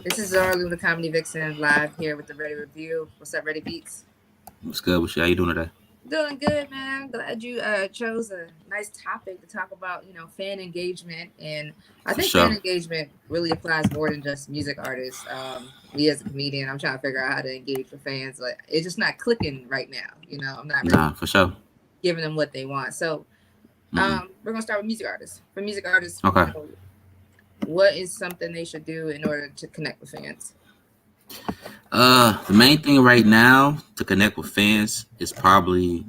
This is Zora the Comedy Vixen live here with the Reddy Review. What's up, ReddyBeats? What's good? How you doing today? Doing good, man. Glad you chose a nice topic to talk about, fan engagement. And I For think fan sure. engagement really applies more than just music artists. Me as a comedian, I'm trying to figure out how to engage with fans. Like, it's just not clicking right now. I'm not really Nah, for sure. giving them what they want. So Mm-mm. we're going to start with music artists. For music artists, Okay. what is something they should do in order to connect with fans? The main thing right now to connect with fans is probably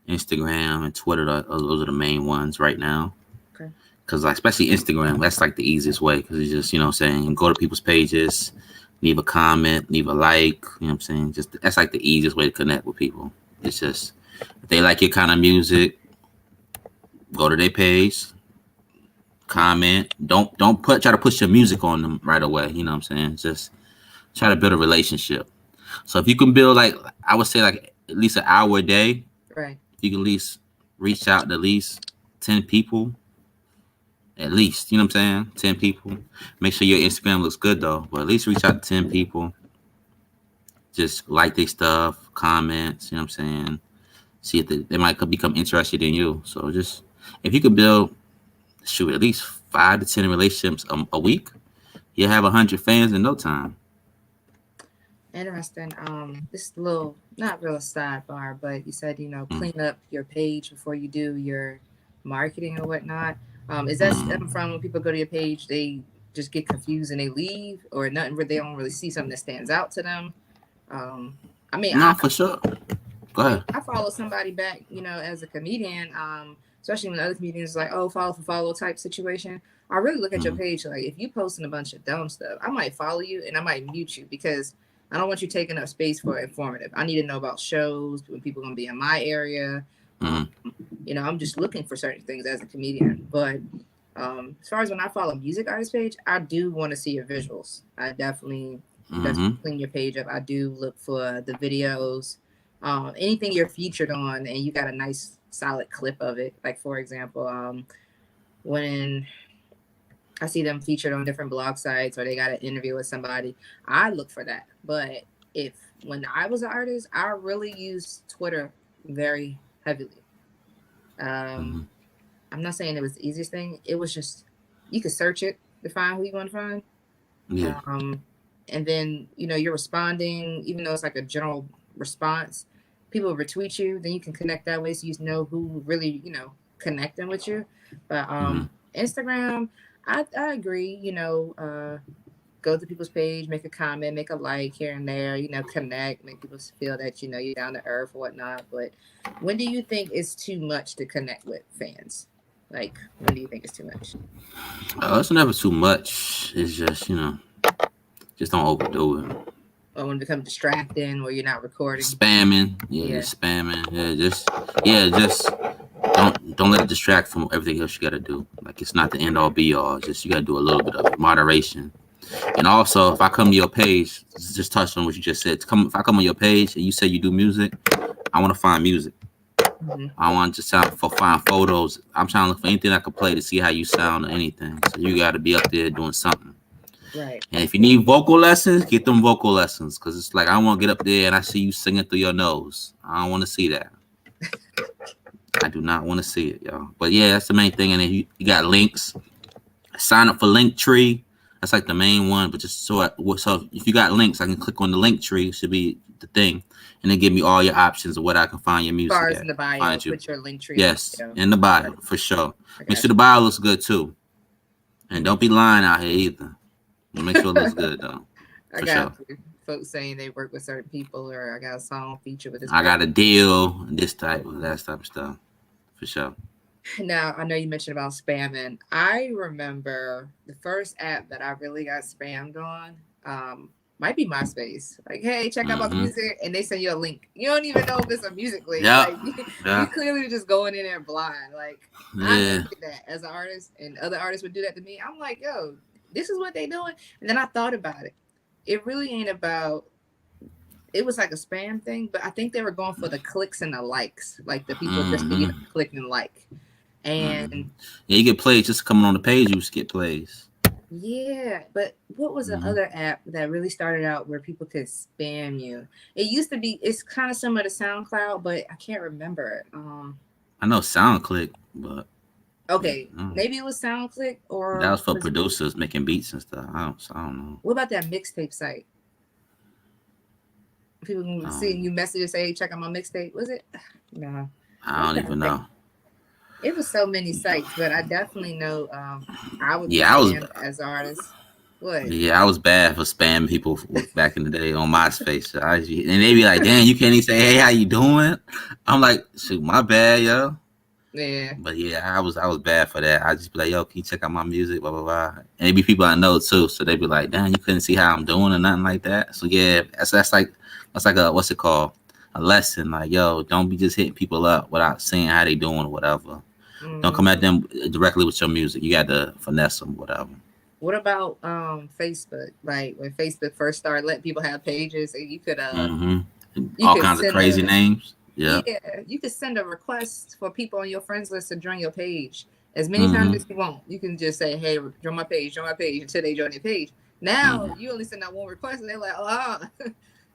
Instagram and Twitter. Those are the main ones right now. Okay. Cause like especially Instagram, that's like the easiest way. Cause it's just saying go to people's pages, leave a comment, leave a like. You know what I'm saying? Just that's like the easiest way to connect with people. It's just if they like your kind of music, go to their page, comment. Don't try to push your music on them right away. You know what I'm saying? Just try to build a relationship. So if you can build like I would say like at least an hour a day, Right. you can at least reach out to at least 10 people. At least, you know what I'm saying? 10 people. Make sure your Instagram looks good though. But at least reach out to 10 people. Just like their stuff, comments, you know what I'm saying? See if they might become interested in you. So just if you could build at least 5 to 10 relationships a week, you'll have 100 fans in no time. Interesting. This little, not real sidebar, but you said, clean up your page before you do your marketing or whatnot. Is that stem from when people go to your page, they just get confused and they leave, or nothing? They don't really see something that stands out to them. Um, I mean, No, for sure. Go ahead. I follow somebody back, as a comedian. Especially when other comedians like, oh, follow for follow type situation. I really look at your page like if you posting a bunch of dumb stuff, I might follow you and I might mute you because I don't want you taking up space for informative. I need to know about shows when people are gonna be in my area. I'm just looking for certain things as a comedian. But as far as when I follow music artist page, I do want to see your visuals. I definitely clean your page up. I do look for the videos, anything you're featured on, and you got a nice solid clip of it. Like for example, when I see them featured on different blog sites or they got an interview with somebody, I look for that. But when I was an artist, I really used Twitter very heavily. I'm not saying it was the easiest thing. It was just you could search it to find who you want to find. Yeah. And then you're responding, even though it's like a general response. People retweet you, then you can connect that way, so you know who really connecting with you. But Instagram, I agree. Go to people's page, make a comment, make a like here and there. Connect, make people feel that you're down to earth or whatnot. But when do you think it's too much to connect with fans? Like, when do you think it's too much? It's never too much. It's just just don't overdo it. Or when it becomes distracting, where you're not recording, spamming, spamming, just don't let it distract from everything else you got to do. Like it's not the end all be all. Just you got to do a little bit of moderation. And also, if I come to your page, just touch on what you just said. If I come on your page and you say you do music, I want to find music. I want to just find photos. I'm trying to look for anything I can play to see how you sound or anything. So you got to be up there doing something. Right. And if you need vocal lessons, get them vocal lessons. Because it's like I don't want to get up there and I see you singing through your nose. I don't want to see that. I do not want to see it, y'all. But yeah, that's the main thing. And then you got links. Sign up for Linktree. That's like the main one. But just so if you got links, I can click on the Linktree. It should be the thing. And then give me all your options of what I can find your music. Bars in the bio, put your Linktree. Yes, in the bio, for sure. Make sure the bio looks good too. And don't be lying out here either. Make sure it looks good though. I got folks saying they work with certain people, or I got a song featured with this. I got a deal, that type of stuff, for sure. Now I know you mentioned about spamming. I remember the first app that I really got spammed on. Might be MySpace. Like, hey, check out my music, and they send you a link. You don't even know if it's a music link. Like, you clearly just going in there blind. Like, I did that as an artist, and other artists would do that to me. I'm like, yo, this is what they doing. And then I thought about it. It really ain't about. It was like a spam thing, but I think they were going for the clicks and the likes, like the people just to click and like. And you get plays just coming on the page. You just get plays. Yeah, but what was the Hmm. other app that really started out where people could spam you? It used to be. It's kind of similar to SoundCloud, but I can't remember it. I know SoundClick, but yeah, Okay, no. maybe it was SoundClick That or was for was it, producers making beats and stuff. I don't know. what about that mixtape site? People can see Um, you message and say, "Hey, check out my mixtape." Was it? No, I I'm don't trying to even think. know. It was so many sites, but I definitely know I would get Yeah, I was. spammed as an artist. What? Yeah, I was bad for spamming people back in the day on MySpace. And they be like, "Damn, you can't even say, hey, how you doing?" I'm like, "Shoot, my bad, yo." Yeah. But yeah, I was bad for that. I just be like, "Yo, can you check out my music?" Blah blah blah. And it be people I know too, so they be like, "Damn, you couldn't see how I'm doing or nothing like that." So yeah, that's like a what's it called? A lesson. Like, yo, don't be just hitting people up without seeing how they doing or whatever. Don't come Mm. at them directly with your music. You got to finesse them, whatever. What about Facebook? Like when Facebook first started letting people have pages, and Hmm. you All could kinds of send crazy a names. Yeah. yeah, you could send a request for people on your friends list to join your page as many times Hmm. as you want. You can just say, "Hey, join my page," until they join your page. Now Hmm. you only send out one request, and they're like, "Oh,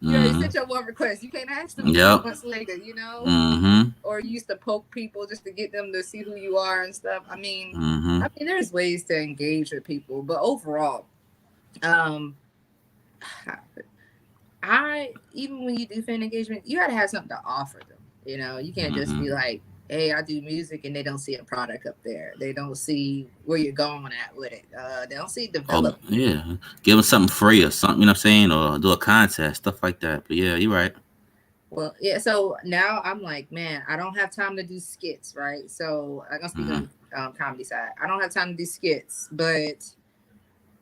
you already Hmm. sent your one request. You can't ask them 3 months Yep. later, you know." Hmm. Or you used to poke people just to get them to see who you are and stuff. Hmm. I mean, there's ways to engage with people, but overall, um, I even when you do fan engagement, you got to have something to offer them. You know, you can't just be Hmm. like, "Hey, I do music," and they don't see a product up there. They don't see where you're going at with it. They don't see Oh development. yeah, give them something free or something. You know what I'm saying, or do a contest, stuff like that. But yeah, you're right. Well, yeah. So now I'm like, man, I don't have time to do skits, right? So I'm gonna speak Hmm. on comedy side. I don't have time to do skits, but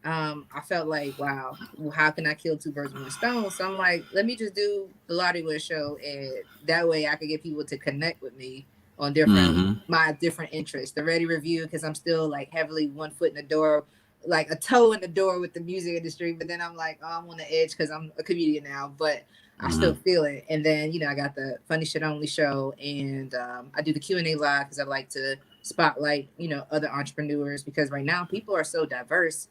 I felt like, wow, well, how can I kill two birds with one stone? So I'm like, let me just do the LAWDIWOOD show, and that way I could get people to connect with me on Hmm. my different interests. The Reddy review, because I'm still like heavily one foot in the door, like a toe in the door with the music industry. But then I'm like, oh, I'm on the edge because I'm a comedian now, but I still Hmm. feel it. And then I got the Funny Shit Only show, and I do the Q&A live because I like to spotlight other entrepreneurs, because right now people are so diverse.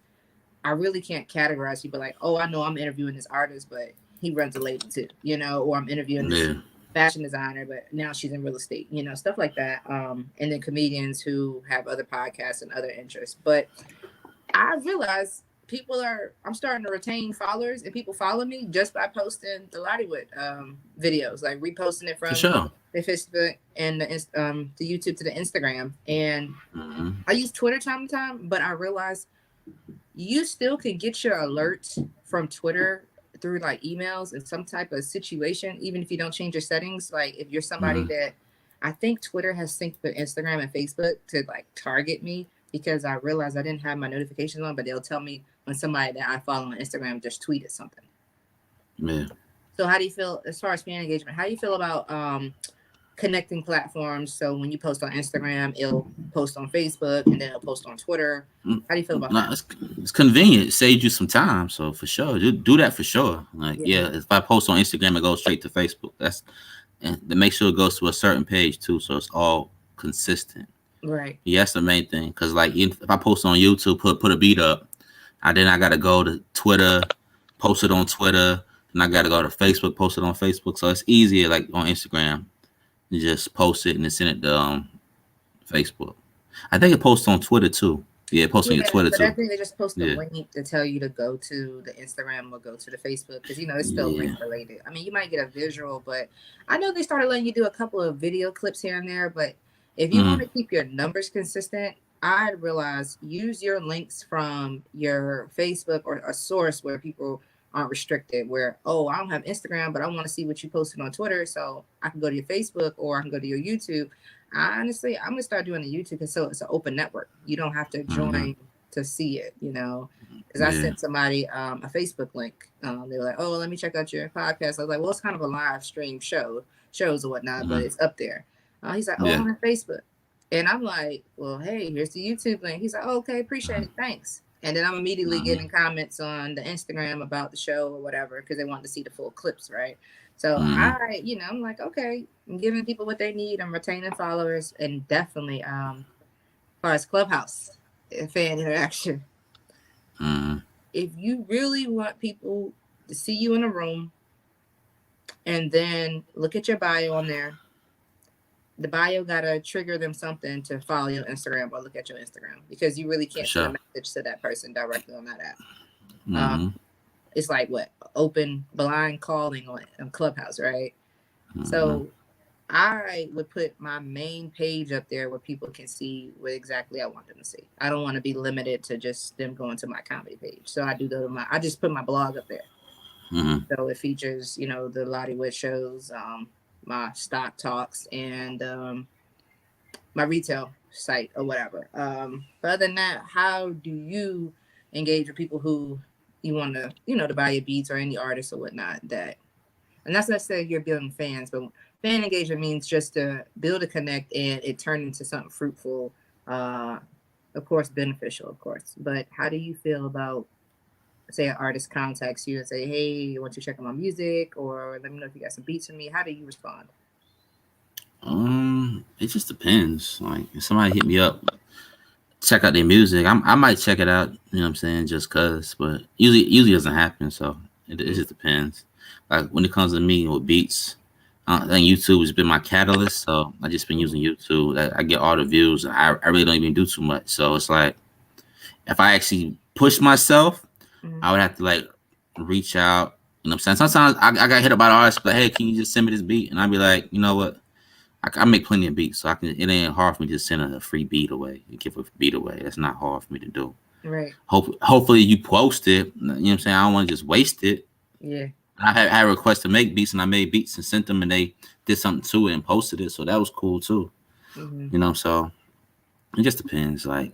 I really can't categorize people like, oh, I know I'm interviewing this artist, but he runs a label too, or I'm interviewing this Yeah. fashion designer, but now she's in real estate, stuff like that. And then comedians who have other podcasts and other interests. But I realize I'm starting to retain followers, and people follow me just by posting the LAWDIWOOD videos, like reposting it For from sure. the Facebook and the YouTube to the Instagram. And Hmm. I use Twitter time to time, but I realize you still can get your alerts from Twitter through like emails and some type of situation, even if you don't change your settings. Like if you're somebody Hmm. that I think Twitter has synced with Instagram and Facebook to like target me, because I realized I didn't have my notifications on, but they'll tell me when somebody that I follow on Instagram just tweeted something. Yeah. So how do you feel as far as fan engagement? How do you feel about connecting platforms? So when you post on Instagram, it'll post on Facebook and then it'll post on Twitter. Mm, How do you feel about no, that? it's convenient. It saves you some time. So for sure, do that for sure. Like Yeah. yeah, if I post on Instagram, it goes straight to Facebook. That's and to make sure it goes to a certain page too, so it's all consistent. Right. Yeah, that's the main thing. Cause like if I post on YouTube, put a beat up, I gotta go to Twitter, post it on Twitter, and I gotta go to Facebook, post it on Facebook. So it's easier like on Instagram. You just post it and then send it to Facebook. I think it posts on Twitter too. Yeah, it posts on your Yeah, Twitter but I too. think they just post a Yeah. link to tell you to go to the Instagram or go to the Facebook, because it's still link Yeah. related. I mean, you might get a visual, but I know they started letting you do a couple of video clips here and there. But if you want Mm-hmm. to keep your numbers consistent, I realize use your links from your Facebook or a source where people aren't restricted. Where, oh, I don't have Instagram, but I want to see what you posted on Twitter, so I can go to your Facebook or I can go to your YouTube. Honestly, I'm gonna start doing the YouTube because so it's an open network. You don't have to Mm-hmm. join to see it, Because I Yeah. sent somebody a Facebook link. They were like, "Oh, let me check out your podcast." I was like, "Well, it's kind of a live stream shows or whatnot, but Mm-hmm. it's up there." He's like, "Oh, Yeah. I'm on Facebook," and I'm like, "Well, hey, here's the YouTube link." He's like, oh, "Okay, appreciate it, thanks." And then I'm immediately Mm-hmm. getting comments on the Instagram about the show or whatever because they want to see the full clips, right? So Mm-hmm. I'm like, okay, I'm giving people what they need. I'm retaining followers, and definitely, as far as Clubhouse fan interaction, If you really want people to see you in a room and then look at your bio on there, the bio gotta trigger them something to follow your Instagram or look at your Instagram, because you really For can't send a sure. message to that person directly on that app. Uh, Mm-hmm. it's like what, open blind calling on Clubhouse, right? Mm-hmm. So I would put my main page up there where people can see what exactly I want them to see. I don't want to be limited to just them going to my comedy page. So I do go to I just put my blog up there. Mm-hmm. So it features, the LAWDIWOOD shows, my stock talks, and my retail site or whatever. But other than that, how do you engage with people who you want to, to buy your beats, or any artists or whatnot? And that's not saying you're building fans, but fan engagement means just to build a connect and it turned into something fruitful, uh, of course, beneficial, of course. But how do you feel about, say, an artist contacts you and say, hey, I want you to check out my music, or let me know if you got some beats for me? How do you respond? It just depends. Like if somebody hit me up, check out their music, I might check it out. You know what I'm saying? Just cause, but usually doesn't happen. So it just depends. Like when it comes to me with beats, I think YouTube has been my catalyst. So I just been using YouTube. I get all the views. I really don't even do too much. So it's like if I actually push myself, Mm-hmm. I would have to like reach out. You know what I'm saying? Sometimes I got hit up by the artist, but hey, can you just send me this beat? And I'd be like, you know what? I make plenty of beats, so I can. It ain't hard for me to send a free beat away and give a beat away. That's not hard for me to do. Right. Hopefully you post it. You know what I'm saying? I don't want to just waste it. Yeah. I had requests to make beats, and I made beats and sent them, and they did something to it and posted it, so that was cool too. Mm-hmm. You know, so it just depends. Like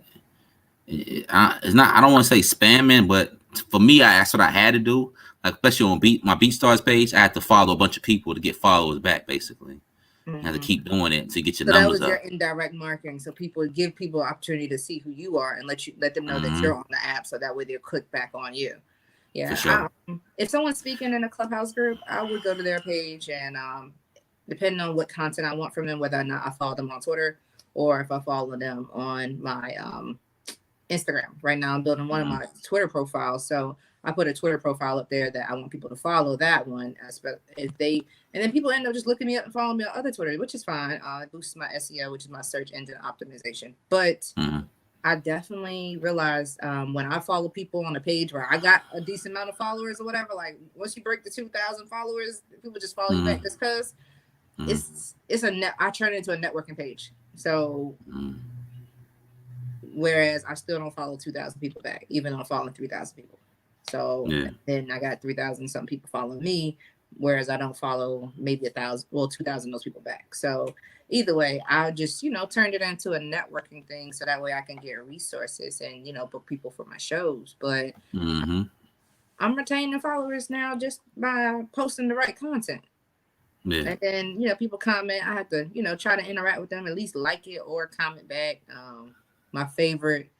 it's not. I don't want to say spamming, but for me, that's what I had to do. Like especially on my BeatStars page, I had to follow a bunch of people to get followers back, basically. You have to Mm-hmm. keep doing it to get your So that numbers was your up. indirect marketing. So people give people opportunity to see who you are and let them know that Hmm. you're on the app, so that way they'll click back on you. For Yeah. sure. If someone's speaking in a Clubhouse group, I would go to their page and depending on what content I want from them, whether or not I follow them on Twitter or if I follow them on my Instagram. Right now, I'm building one of my Twitter profiles, so I put a Twitter profile up there that I want people to follow. That one, if they, and then people end up just looking me up and following me on other Twitter, which is fine. It boosts my SEO, which is my search engine optimization. But Mm-hmm. I definitely realized when I follow people on a page where I got a decent amount of followers or whatever, like once you break the 2,000 followers, people just follow you back just because it's a net. I turn it into a networking page. So whereas I still don't follow 2,000 people back, even though I'm following 3,000 people. So Yeah. then I got 3,000 some people following me, whereas I don't follow maybe 1,000, 2,000 those people back. So either way, I just, turned it into a networking thing so that way I can get resources and, book people for my shows. But Mm-hmm. I'm retaining followers now just by posting the right content. Yeah. And then, people comment. I have to, try to interact with them, at least like it or comment back. My favorite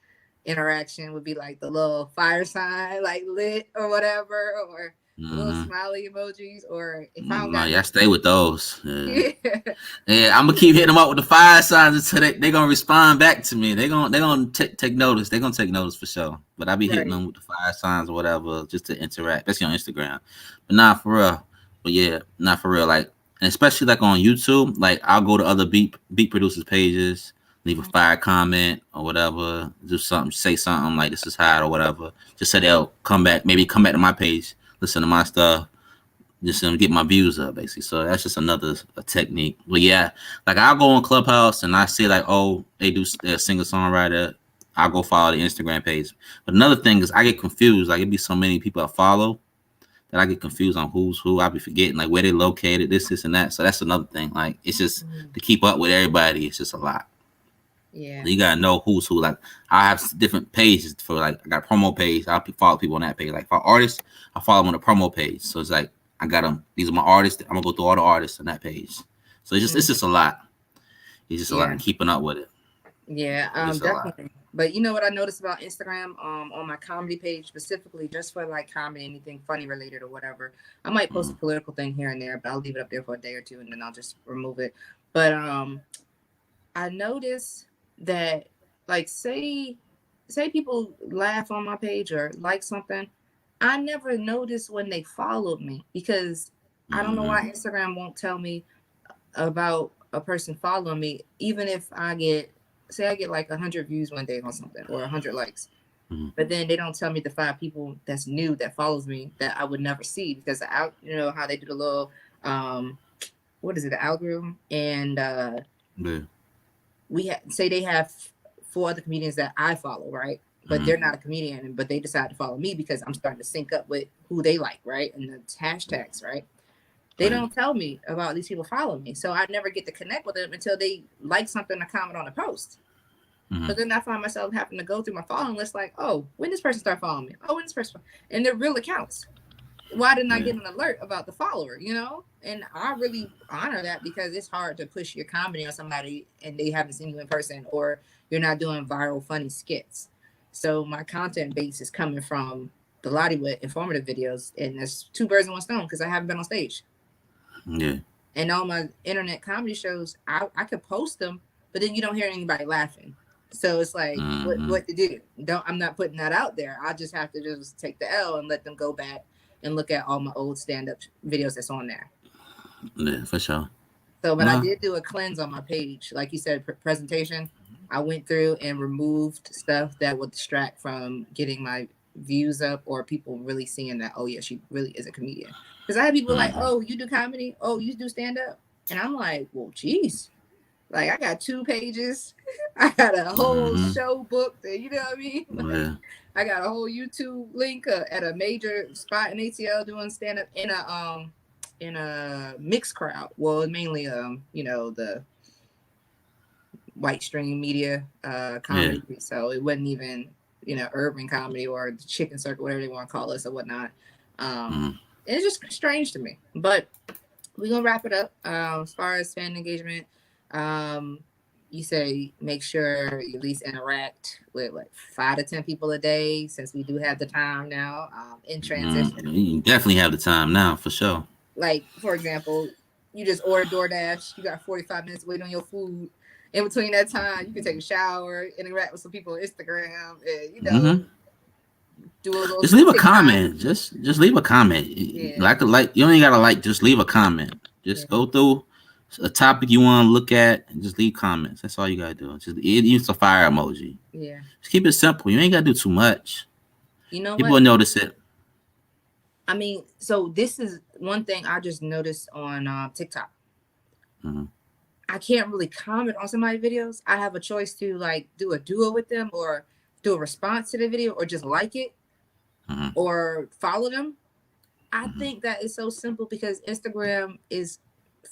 interaction would be like the little fire sign, like lit or whatever, or little Mm-hmm. smiley emojis. Or if I don't No, got yeah, I stay with those. Yeah. yeah, Yeah, I'm gonna keep hitting them up with the fire signs until they gonna respond back to me. They gonna take notice. They gonna take notice for sure. But I be hitting right. them with the fire signs or whatever just to interact, especially on Instagram. But not for real. But yeah, not for real. Like, and especially like on YouTube, like I'll go to other beat producers pages, leave a fire comment or whatever, do something, say something like this is hot or whatever, just so they'll maybe come back to my page, listen to my stuff, just get my views up, basically. So that's just another technique. But yeah, like I'll go on Clubhouse and I see like, oh, they're a singer songwriter. I'll go follow the Instagram page. But another thing is I get confused. Like it'd be so many people I follow that I get confused on who's who. I'll be forgetting like where they located, this, and that. So that's another thing. Like it's just to keep up with everybody. It's just a lot. Yeah. You gotta know who's who. Like I have different pages for like I got a promo page. I'll follow people on that page. Like for artists, I follow them on the promo page. So it's like I got them. These are my artists. I'm gonna go through all the artists on that page. So it's just a lot. It's just a lot Yeah. and keeping up with it. Yeah, It's just a lot. definitely. But you know what I noticed about Instagram, on my comedy page specifically, just for like comedy, anything funny related or whatever. I might post a political thing here and there, but I'll leave it up there for a day or two and then I'll just remove it. But I noticed that, like, say say people laugh on my page or like something, I never notice when they followed me because I don't know why Instagram won't tell me about a person following me, even if I get, say I get like 100 views one day on something or 100 likes. But then they don't tell me the 5 people that's new that follows me that I would never see because you know how they do the little what is it, the algorithm, and we say they have 4 other comedians that I follow, right? But they're not a comedian, but they decide to follow me because I'm starting to sync up with who they like, right? And the hashtags, right? They don't tell me about these people following me, so I never get to connect with them until they like something or comment on a post. But then I find myself having to go through my following list, like, oh, when this person start following me? Oh, when this person, and they're real accounts. Why didn't I get an alert about the follower? You know, and I really honor that because it's hard to push your comedy on somebody and they haven't seen you in person, or you're not doing viral funny skits. So my content base is coming from the LAWDIWOOD informative videos, and there's 2 birds in 1 stone because I haven't been on stage. Yeah. And all my internet comedy shows, I could post them, but then you don't hear anybody laughing. So it's like, what to do? I'm not putting that out there. I just have to just take the L and let them go back and look at all my old stand-up videos that's on there. Yeah, for sure. So, but I did do a cleanse on my page. Like you said, presentation. I went through and removed stuff that would distract from getting my views up or people really seeing that, oh, yeah, she really is a comedian. Because I had people like, oh, you do comedy? Oh, you do stand-up? And I'm like, well, geez. Like, I got 2 pages. I got a whole show booked. You know what I mean? Like, I got a whole YouTube link at a major spot in ATL doing stand-up in a mixed crowd. Well, mainly you know, the white stream media comedy. Yeah. So it wasn't even, you know, urban comedy or the chicken circle, whatever they want to call us or whatnot. It's just strange to me. But we're gonna wrap it up. As far as fan engagement, you say make sure you at least interact with like 5 to 10 people a day, since we do have the time now in transition. You definitely have the time now for sure. Like, for example, you just order DoorDash, you got 45 minutes waiting on your food. In between that time, you can take a shower, interact with some people on Instagram, and you know, do a little. Just leave a comment. Just leave a comment. Yeah. Like you don't even gotta like. Just leave a comment. Just go through a topic you want to look at and just leave comments. That's all you gotta do. Just use a fire emoji. Yeah. Just keep it simple. You ain't gotta do too much. You know, people will notice it. I mean, so this is one thing I just noticed on TikTok. I can't really comment on somebody's videos. I have a choice to like do a duo with them or do a response to the video or just like it or follow them. I think that is so simple because Instagram is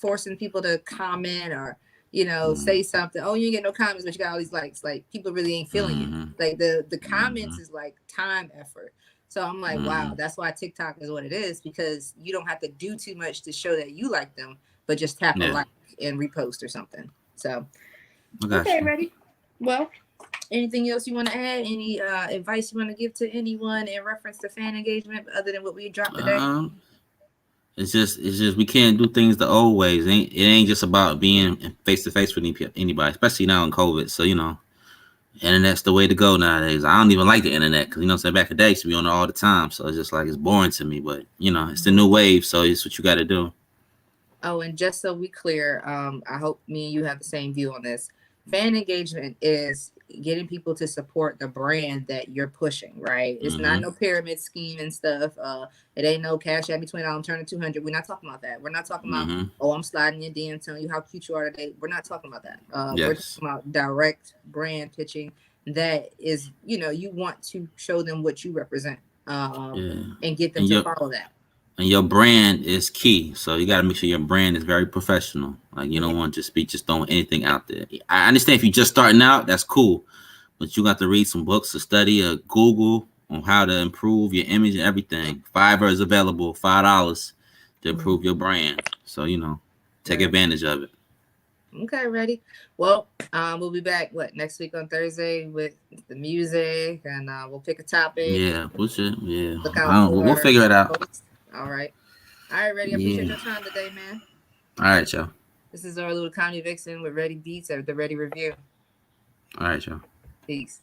forcing people to comment or, you know, say something. Oh, you ain't get no comments, but you got all these likes. Like, people really ain't feeling you. Like the comments is like time effort. So I'm like, wow, that's why TikTok is what it is, because you don't have to do too much to show that you like them, but just tap a like and repost or something. So, okay, Reddy. Well, anything else you want to add? Any advice you want to give to anyone in reference to fan engagement other than what we dropped today? It's just we can't do things the old ways. It ain't just about being face to face with anybody, especially now in COVID. So, you know, internet's the way to go nowadays. I don't even like the internet because, you know, I'm saying, back in the day, I used to be on it all the time. So it's just like, it's boring to me. But, you know, it's the new wave. So it's what you got to do. Oh, and just so we clear, I hope me and you have the same view on this. Fan engagement is getting people to support the brand that you're pushing, right? It's not no pyramid scheme and stuff. It ain't no cash at between I'm turning 200. We're not talking about that. We're not talking about, oh, I'm sliding your DM telling you how cute you are today. We're not talking about that. We're talking about direct brand pitching that is, you know, you want to show them what you represent and get them to follow that. And your brand is key. So you got to make sure your brand is very professional. Like, you don't want to just be throwing anything out there. I understand if you're just starting out, that's cool. But you got to read some books or study or Google on how to improve your image and everything. Fiverr is available, $5 to improve your brand. So, you know, take advantage of it. Okay, Reddy. Well, we'll be back, next week on Thursday with the music, and we'll pick a topic. Yeah, we'll figure it out. All right, Reddy. I appreciate your time today, man. All right, y'all. This is our little comedy vixen with ReddyBeats at the Reddy Review. All right, y'all. Peace.